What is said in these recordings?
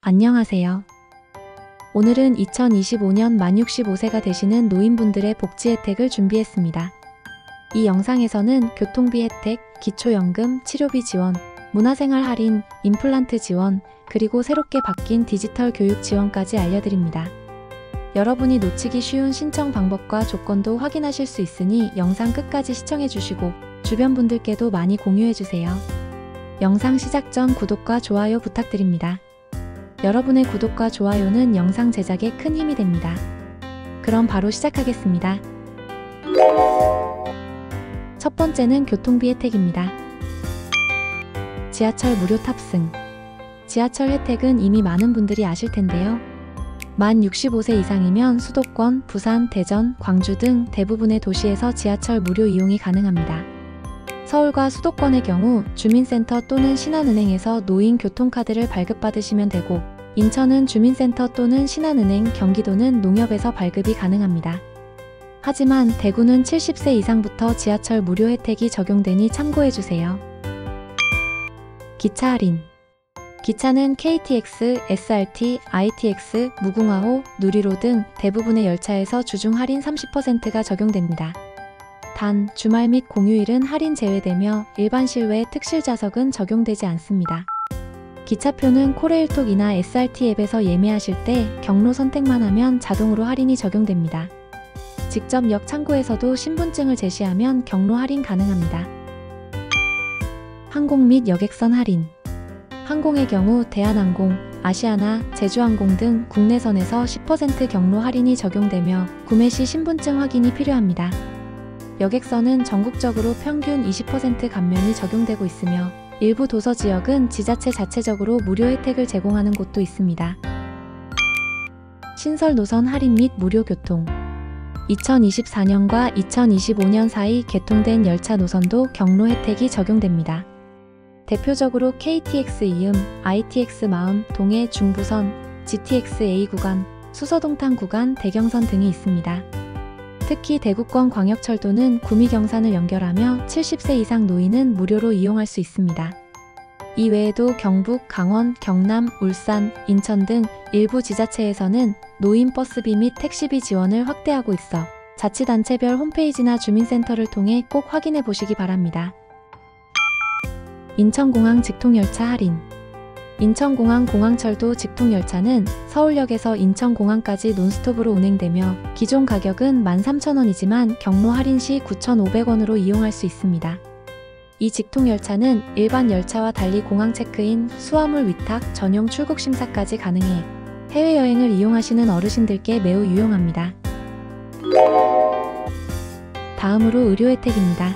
안녕하세요. 오늘은 2025년 만 65세가 되시는 노인분들의 복지 혜택을 준비했습니다. 이 영상에서는 교통비 혜택, 기초연금, 치료비 지원, 문화생활 할인, 임플란트 지원, 그리고 새롭게 바뀐 디지털 교육 지원까지 알려드립니다. 여러분이 놓치기 쉬운 신청 방법과 조건도 확인하실 수 있으니 영상 끝까지 시청해주시고 주변 분들께도 많이 공유해주세요. 영상 시작 전 구독과 좋아요 부탁드립니다. 여러분의 구독과 좋아요는 영상 제작에 큰 힘이 됩니다. 그럼 바로 시작하겠습니다. 첫 번째는 교통비 혜택입니다. 지하철 무료 탑승. 지하철 혜택은 이미 많은 분들이 아실 텐데요. 만 65세 이상이면 수도권, 부산, 대전, 광주 등 대부분의 도시에서 지하철 무료 이용이 가능합니다. 서울과 수도권의 경우 주민센터 또는 신한은행에서 노인 교통카드를 발급받으시면 되고, 인천은 주민센터 또는 신한은행, 경기도는 농협에서 발급이 가능합니다. 하지만 대구는 70세 이상부터 지하철 무료 혜택이 적용되니 참고해주세요. 기차 할인. 기차는 KTX, SRT, ITX, 무궁화호, 누리호 등 대부분의 열차에서 주중 할인 30%가 적용됩니다. 단, 주말 및 공휴일은 할인 제외되며 일반 실외 특실 좌석은 적용되지 않습니다. 기차표는 코레일톡이나 SRT 앱에서 예매하실 때 경로 선택만 하면 자동으로 할인이 적용됩니다. 직접 역 창구에서도 신분증을 제시하면 경로 할인 가능합니다. 항공 및 여객선 할인. 항공의 경우 대한항공, 아시아나, 제주항공 등 국내선에서 10% 경로 할인이 적용되며 구매 시 신분증 확인이 필요합니다. 여객선은 전국적으로 평균 20% 감면이 적용되고 있으며 일부 도서 지역은 지자체 자체적으로 무료 혜택을 제공하는 곳도 있습니다. 신설 노선 할인 및 무료 교통. 2024년과 2025년 사이 개통된 열차 노선도 경로 혜택이 적용됩니다. 대표적으로 KTX 이음, ITX 마음, 동해 중부선, GTX A 구간, 수서동탄 구간, 대경선 등이 있습니다. 특히 대구권 광역철도는 구미 경산을 연결하며 70세 이상 노인은 무료로 이용할 수 있습니다. 이 외에도 경북, 강원, 경남, 울산, 인천 등 일부 지자체에서는 노인 버스비 및 택시비 지원을 확대하고 있어 자치단체별 홈페이지나 주민센터를 통해 꼭 확인해 보시기 바랍니다. 인천공항 직통열차 할인. 인천공항 공항철도 직통열차는 서울역에서 인천공항까지 논스톱으로 운행되며 기존 가격은 13,000원이지만 경로 할인 시 9,500원으로 이용할 수 있습니다. 이 직통열차는 일반 열차와 달리 공항 체크인, 수화물 위탁, 전용 출국 심사까지 가능해 해외여행을 이용하시는 어르신들께 매우 유용합니다. 다음으로 의료 혜택입니다.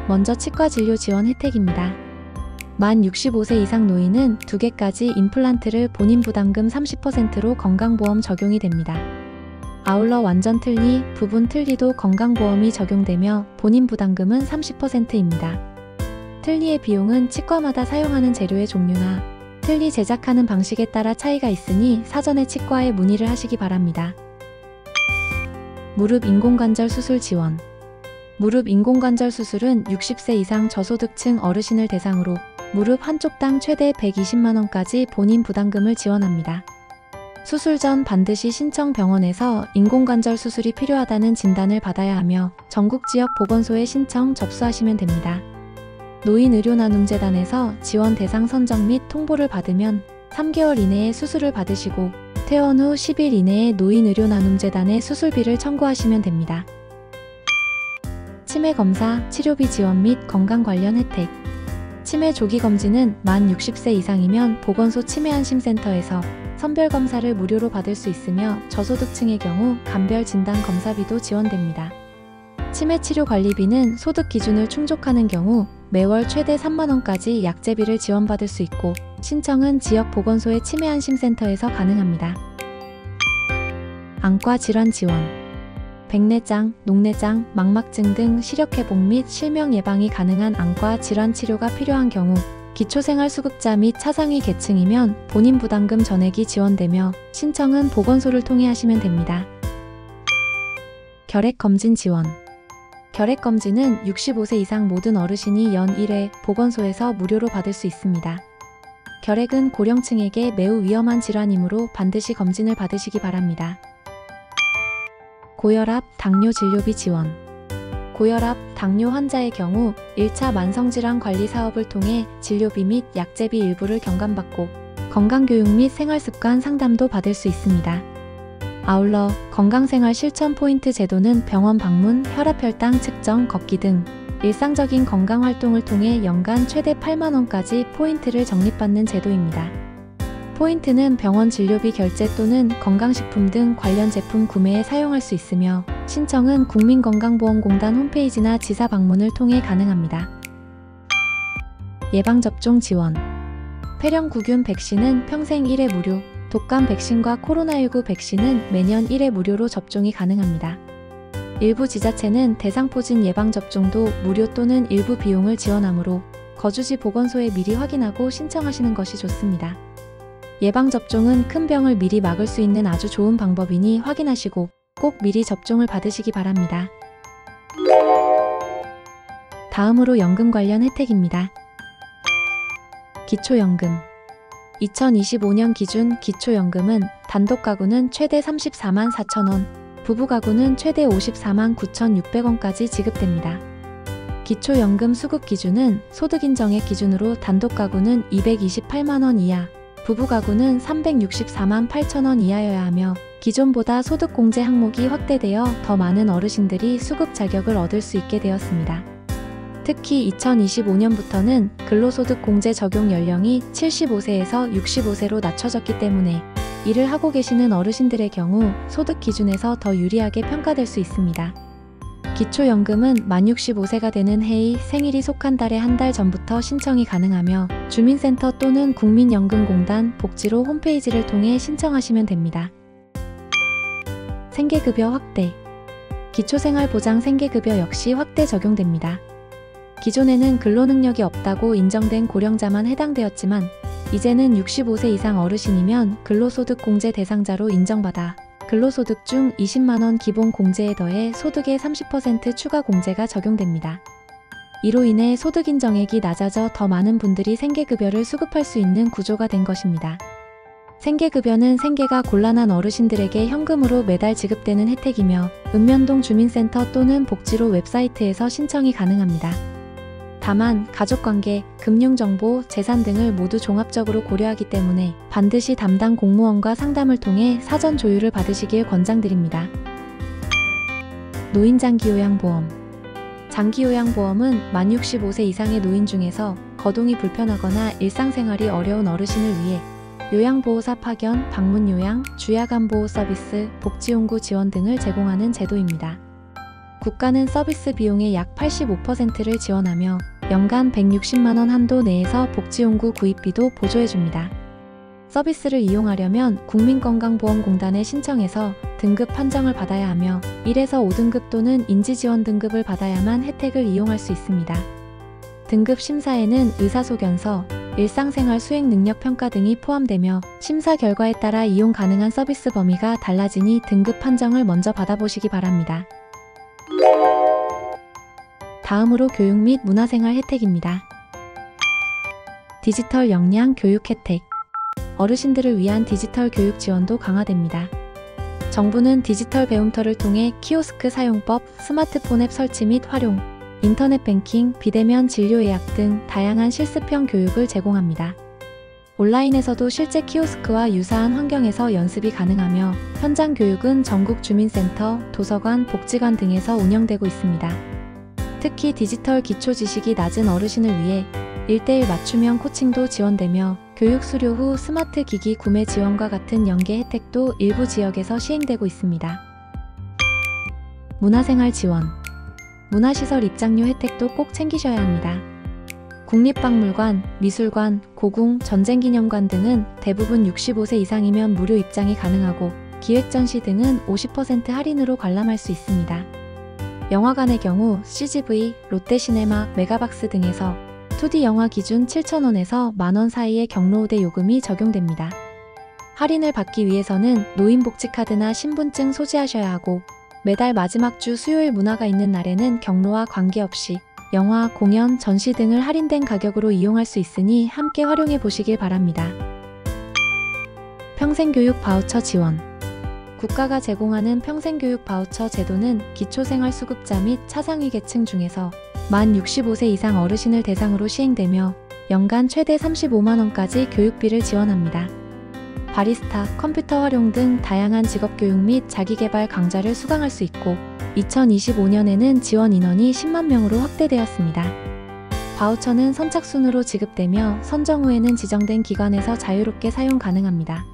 먼저 치과 진료 지원 혜택입니다. 만 65세 이상 노인은 2개까지 임플란트를 본인 부담금 30%로 건강보험 적용이 됩니다. 아울러 완전 틀니, 부분 틀니도 건강보험이 적용되며 본인 부담금은 30%입니다. 틀니의 비용은 치과마다 사용하는 재료의 종류나 틀니 제작하는 방식에 따라 차이가 있으니 사전에 치과에 문의를 하시기 바랍니다. 무릎 인공관절 수술 지원. 무릎 인공관절 수술은 60세 이상 저소득층 어르신을 대상으로 무릎 한쪽당 최대 120만원까지 본인 부담금을 지원합니다. 수술 전 반드시 신청 병원에서 인공관절 수술이 필요하다는 진단을 받아야 하며 전국 지역 보건소에 신청 접수하시면 됩니다. 노인의료나눔재단에서 지원 대상 선정 및 통보를 받으면 3개월 이내에 수술을 받으시고 퇴원 후 10일 이내에 노인의료나눔재단에 수술비를 청구하시면 됩니다. 치매 검사, 치료비 지원 및 건강 관련 혜택. 치매 조기 검진은 만 60세 이상이면 보건소 치매안심센터에서 선별검사를 무료로 받을 수 있으며 저소득층의 경우 간별 진단 검사비도 지원됩니다. 치매 치료 관리비는 소득 기준을 충족하는 경우 매월 최대 3만원까지 약제비를 지원받을 수 있고 신청은 지역 보건소의 치매안심센터에서 가능합니다. 안과 질환 지원. 백내장, 녹내장, 망막증 등 시력회복 및 실명 예방이 가능한 안과 질환 치료가 필요한 경우 기초생활수급자 및 차상위 계층이면 본인 부담금 전액이 지원되며 신청은 보건소를 통해 하시면 됩니다. 결핵검진 지원. 결핵검진은 65세 이상 모든 어르신이 연 1회 보건소에서 무료로 받을 수 있습니다. 결핵은 고령층에게 매우 위험한 질환이므로 반드시 검진을 받으시기 바랍니다. 고혈압, 당뇨 진료비 지원. 고혈압, 당뇨 환자의 경우 1차 만성질환 관리 사업을 통해 진료비 및 약제비 일부를 경감받고 건강교육 및 생활습관 상담도 받을 수 있습니다. 아울러 건강생활 실천 포인트 제도는 병원 방문, 혈압혈당 측정, 걷기 등 일상적인 건강활동을 통해 연간 최대 8만원까지 포인트를 적립받는 제도입니다. 포인트는 병원 진료비 결제 또는 건강식품 등 관련 제품 구매에 사용할 수 있으며 신청은 국민건강보험공단 홈페이지나 지사 방문을 통해 가능합니다. 예방접종 지원. 폐렴구균 백신은 평생 1회 무료, 독감 백신과 코로나19 백신은 매년 1회 무료로 접종이 가능합니다. 일부 지자체는 대상포진 예방접종도 무료 또는 일부 비용을 지원하므로 거주지 보건소에 미리 확인하고 신청하시는 것이 좋습니다. 예방접종은 큰 병을 미리 막을 수 있는 아주 좋은 방법이니 확인하시고 꼭 미리 접종을 받으시기 바랍니다. 다음으로 연금 관련 혜택입니다. 기초연금. 2025년 기준 기초연금은 단독가구는 최대 34만 4천원, 부부가구는 최대 54만 9,600원까지 지급됩니다. 기초연금 수급 기준은 소득인정액 기준으로 단독가구는 228만원 이하, 부부가구는 364만 8천원 이하여야 하며 기존보다 소득공제 항목이 확대되어 더 많은 어르신들이 수급 자격을 얻을 수 있게 되었습니다. 특히 2025년부터는 근로소득공제 적용 연령이 75세에서 65세로 낮춰졌기 때문에 일을 하고 계시는 어르신들의 경우 소득 기준에서 더 유리하게 평가될 수 있습니다. 기초연금은 만 65세가 되는 해의 생일이 속한 달의 한 달 전부터 신청이 가능하며 주민센터 또는 국민연금공단 복지로 홈페이지를 통해 신청하시면 됩니다. 생계급여 확대. 기초생활보장 생계급여 역시 확대 적용됩니다. 기존에는 근로능력이 없다고 인정된 고령자만 해당되었지만 이제는 65세 이상 어르신이면 근로소득공제 대상자로 인정받아 근로소득 중 20만원 기본공제에 더해 소득의 30% 추가 공제가 적용됩니다. 이로 인해 소득인정액이 낮아져 더 많은 분들이 생계급여를 수급할 수 있는 구조가 된 것입니다. 생계급여는 생계가 곤란한 어르신들에게 현금으로 매달 지급되는 혜택이며 읍면동 주민센터 또는 복지로 웹사이트에서 신청이 가능합니다. 다만 가족관계, 금융정보, 재산 등을 모두 종합적으로 고려하기 때문에 반드시 담당 공무원과 상담을 통해 사전 조율을 받으시길 권장드립니다. 노인장기요양보험. 장기요양보험은 만 65세 이상의 노인 중에서 거동이 불편하거나 일상생활이 어려운 어르신을 위해 요양보호사 파견, 방문요양, 주야간보호 서비스, 복지용구 지원 등을 제공하는 제도입니다. 국가는 서비스 비용의 약 85%를 지원하며 연간 160만원 한도 내에서 복지용구 구입비도 보조해줍니다. 서비스를 이용하려면 국민건강보험공단에 신청해서 등급 판정을 받아야 하며 1에서 5등급 또는 인지지원 등급을 받아야만 혜택을 이용할 수 있습니다. 등급 심사에는 의사소견서, 일상생활 수행 능력 평가 등이 포함되며 심사 결과에 따라 이용 가능한 서비스 범위가 달라지니 등급 판정을 먼저 받아보시기 바랍니다. 다음으로 교육 및 문화생활 혜택입니다. 디지털 역량 교육 혜택. 어르신들을 위한 디지털 교육 지원도 강화됩니다. 정부는 디지털 배움터를 통해 키오스크 사용법, 스마트폰 앱 설치 및 활용, 인터넷 뱅킹, 비대면 진료 예약 등 다양한 실습형 교육을 제공합니다. 온라인에서도 실제 키오스크와 유사한 환경에서 연습이 가능하며 현장 교육은 전국 주민센터, 도서관, 복지관 등에서 운영되고 있습니다. 특히 디지털 기초 지식이 낮은 어르신을 위해 1:1 맞춤형 코칭도 지원되며 교육 수료 후 스마트 기기 구매 지원과 같은 연계 혜택도 일부 지역에서 시행되고 있습니다. 문화생활 지원. 문화시설 입장료 혜택도 꼭 챙기셔야 합니다. 국립박물관, 미술관, 고궁, 전쟁기념관 등은 대부분 65세 이상이면 무료 입장이 가능하고 기획전시 등은 50% 할인으로 관람할 수 있습니다. 영화관의 경우 CGV, 롯데시네마, 메가박스 등에서 2D 영화 기준 7,000원에서 만원 사이의 경로우대 요금이 적용됩니다. 할인을 받기 위해서는 노인복지카드나 신분증 소지하셔야 하고 매달 마지막 주 수요일 문화가 있는 날에는 경로와 관계없이 영화, 공연, 전시 등을 할인된 가격으로 이용할 수 있으니 함께 활용해 보시길 바랍니다. 평생교육 바우처 지원. 국가가 제공하는 평생교육 바우처 제도는 기초생활수급자 및 차상위 계층 중에서 만 65세 이상 어르신을 대상으로 시행되며 연간 최대 35만원까지 교육비를 지원합니다. 바리스타, 컴퓨터 활용 등 다양한 직업교육 및 자기개발 강좌를 수강할 수 있고 2025년에는 지원 인원이 10만 명으로 확대되었습니다. 바우처는 선착순으로 지급되며 선정 후에는 지정된 기관에서 자유롭게 사용 가능합니다.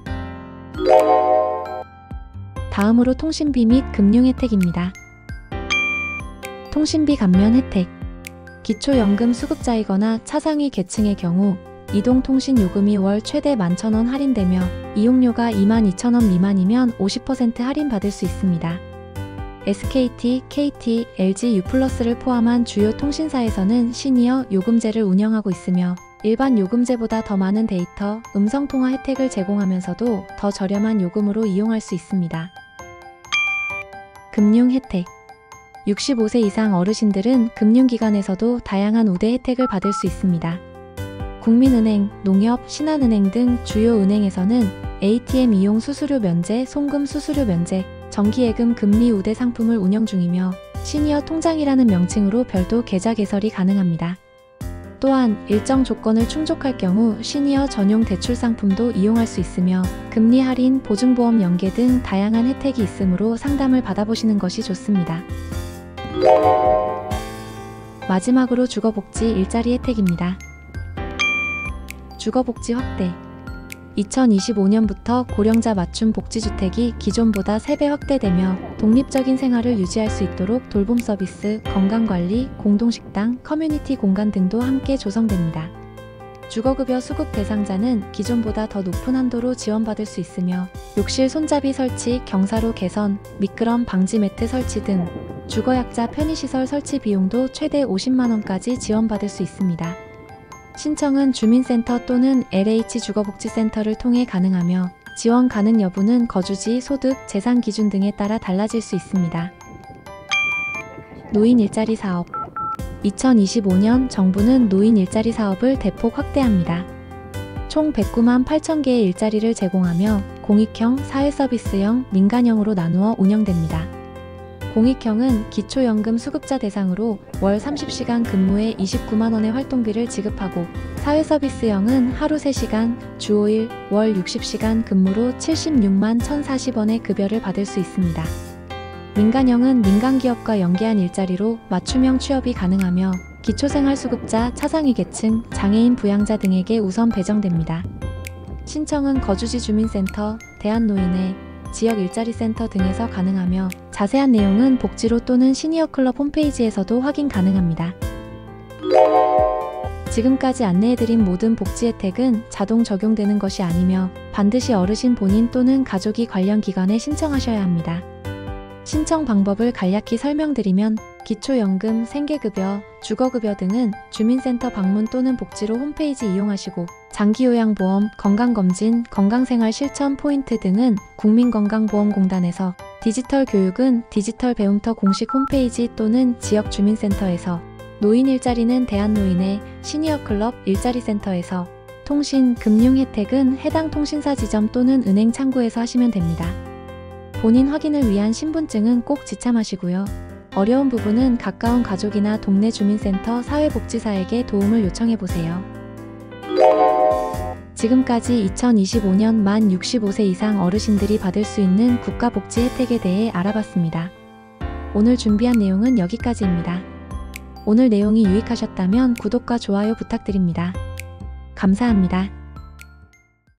다음으로 통신비 및 금융 혜택입니다. 통신비 감면 혜택. 기초연금 수급자이거나 차상위 계층의 경우 이동통신 요금이 월 최대 11,000원 할인되며 이용료가 22,000원 미만이면 50% 할인받을 수 있습니다. SKT, KT, LG U+를 포함한 주요 통신사에서는 시니어 요금제를 운영하고 있으며 일반 요금제보다 더 많은 데이터, 음성통화 혜택을 제공하면서도 더 저렴한 요금으로 이용할 수 있습니다. 금융 혜택. 65세 이상 어르신들은 금융기관에서도 다양한 우대 혜택을 받을 수 있습니다. 국민은행, 농협, 신한은행 등 주요 은행에서는 ATM 이용 수수료 면제, 송금 수수료 면제, 정기예금 금리 우대 상품을 운영 중이며 시니어 통장이라는 명칭으로 별도 계좌 개설이 가능합니다. 또한 일정 조건을 충족할 경우 시니어 전용 대출 상품도 이용할 수 있으며 금리 할인, 보증보험 연계 등 다양한 혜택이 있으므로 상담을 받아보시는 것이 좋습니다. 마지막으로 주거복지 일자리 혜택입니다. 주거복지 확대. 2025년부터 고령자 맞춤 복지주택이 기존보다 3배 확대되며 독립적인 생활을 유지할 수 있도록 돌봄 서비스, 건강관리, 공동식당, 커뮤니티 공간 등도 함께 조성됩니다. 주거급여 수급 대상자는 기존보다 더 높은 한도로 지원받을 수 있으며 욕실 손잡이 설치, 경사로 개선, 미끄럼 방지 매트 설치 등 주거약자 편의시설 설치 비용도 최대 50만원까지 지원받을 수 있습니다. 신청은 주민센터 또는 LH주거복지센터를 통해 가능하며 지원 가능 여부는 거주지, 소득, 재산 기준 등에 따라 달라질 수 있습니다. 노인 일자리 사업. 2025년 정부는 노인 일자리 사업을 대폭 확대합니다. 총 109만 8천 개의 일자리를 제공하며 공익형, 사회서비스형, 민간형으로 나누어 운영됩니다. 공익형은 기초연금 수급자 대상으로 월 30시간 근무에 29만원의 활동비를 지급하고 사회서비스형은 하루 3시간, 주 5일, 월 60시간 근무로 76만 1,040원의 급여를 받을 수 있습니다. 민간형은 민간기업과 연계한 일자리로 맞춤형 취업이 가능하며 기초생활수급자, 차상위 계층, 장애인 부양자 등에게 우선 배정됩니다. 신청은 거주지 주민센터, 대한노인회, 지역 일자리센터 등에서 가능하며 자세한 내용은 복지로 또는 시니어클럽 홈페이지에서도 확인 가능합니다. 지금까지 안내해드린 모든 복지 혜택은 자동 적용되는 것이 아니며 반드시 어르신 본인 또는 가족이 관련 기관에 신청하셔야 합니다. 신청 방법을 간략히 설명드리면 기초연금, 생계급여, 주거급여 등은 주민센터 방문 또는 복지로 홈페이지 이용하시고 장기요양보험, 건강검진, 건강생활 실천 포인트 등은 국민건강보험공단에서 디지털 교육은 디지털 배움터 공식 홈페이지 또는 지역 주민센터에서 노인 일자리는 대한노인회, 시니어클럽 일자리센터에서 통신, 금융 혜택은 해당 통신사 지점 또는 은행 창구에서 하시면 됩니다. 본인 확인을 위한 신분증은 꼭 지참하시고요. 어려운 부분은 가까운 가족이나 동네 주민센터, 사회복지사에게 도움을 요청해보세요. 지금까지 2025년 만 65세 이상 어르신들이 받을 수 있는 국가복지 혜택에 대해 알아봤습니다. 오늘 준비한 내용은 여기까지입니다. 오늘 내용이 유익하셨다면 구독과 좋아요 부탁드립니다. 감사합니다.